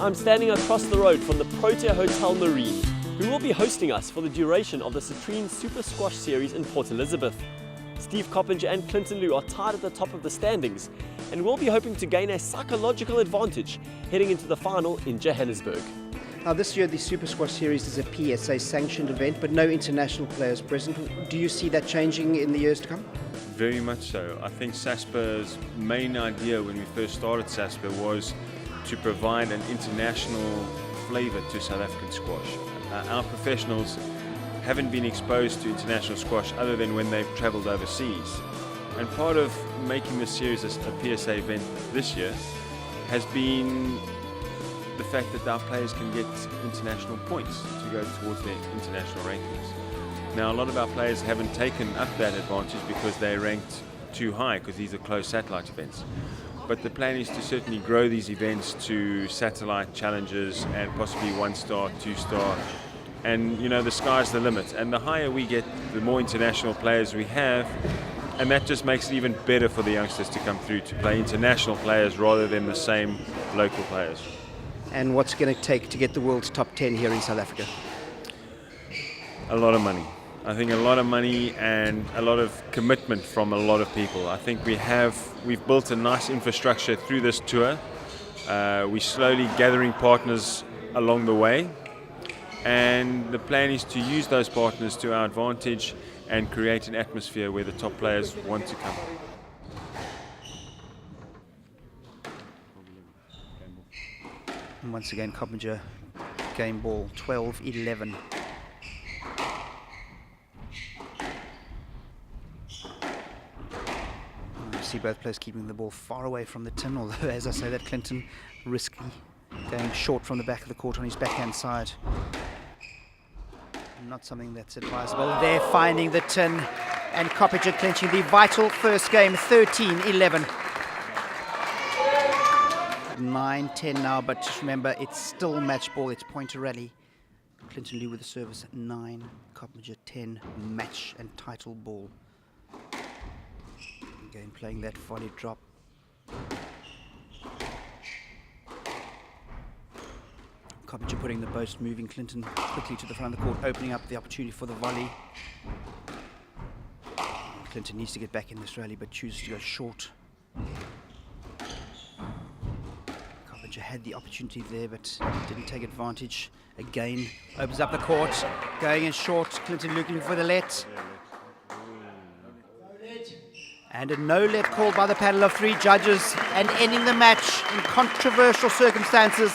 I'm standing across the road from the Protea Hotel Marine, who will be hosting us for the duration of the Citrine Super Squash Series in Port Elizabeth. Steve Coppinger and Clinton Liu are tied at the top of the standings and will be hoping to gain a psychological advantage heading into the final in Johannesburg. Now this year the Super Squash Series is a PSA sanctioned event, but no international players present. Do you see that changing in the years to come? Very much so. I think SASPA's main idea when we first started SASPA was to provide an international flavour to South African squash. Our professionals haven't been exposed to international squash other than when they've travelled overseas. And part of making this series a PSA event this year has been the fact that our players can get international points to go towards their international rankings. Now, a lot of our players haven't taken up that advantage because they're ranked too high, because these are close satellite events. But the plan is to certainly grow these events to satellite challenges and possibly 1-star, 2-star. And you know, the sky's the limit. And the higher we get, the more international players we have. And that just makes it even better for the youngsters to come through to play international players rather than the same local players. And what's it going to take to get the world's top 10 here in South Africa? A lot of money. I think a lot of money and a lot of commitment from a lot of people. I think we've built a nice infrastructure through this tour. We're slowly gathering partners along the way, and the plan is to use those partners to our advantage and create an atmosphere where the top players want to come. And once again, Coppinger, game ball 12-11. See both players keeping the ball far away from the tin, although as I say that, Clinton risky, going short from the back of the court on his backhand side. Not something that's advisable. They're finding the tin, and Coppinger clinching the vital first game, 13-11. 9-10 now, but just remember, it's still match ball, it's point to rally. Clinton Liu with the service at 9, Coppinger 10, match and title ball. Again, playing that volley drop. Coppinger putting the post, moving Clinton quickly to the front of the court, opening up the opportunity for the volley. Clinton needs to get back in this rally, but chooses to go short. Coppinger had the opportunity there, but didn't take advantage. Again, opens up the court, going in short. Clinton looking for the let. And a no-let call by the panel of 3 judges, and ending the match in controversial circumstances.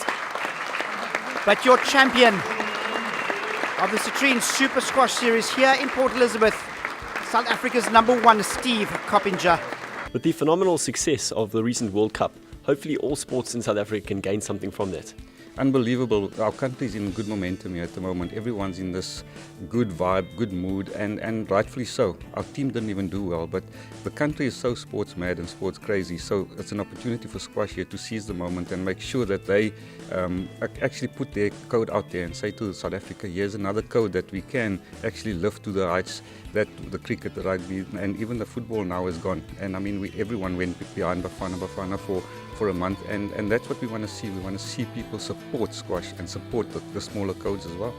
But your champion of the Citrine Super Squash Series here in Port Elizabeth, South Africa's #1, Steve Coppinger. With the phenomenal success of the recent World Cup, hopefully all sports in South Africa can gain something from that. Unbelievable. Our country's in good momentum here at the moment. Everyone's in this good vibe, good mood, and rightfully so. Our team didn't even do well, but the country is so sports mad and sports crazy, so it's an opportunity for squash here to seize the moment and make sure that they actually put their code out there and say to South Africa, here's another code that we can actually lift to the heights that the cricket, the rugby, and even the football now is gone. And I mean, everyone went behind Bafana for a month, and that's what we want to see. We want to see people support squash and support the smaller codes as well.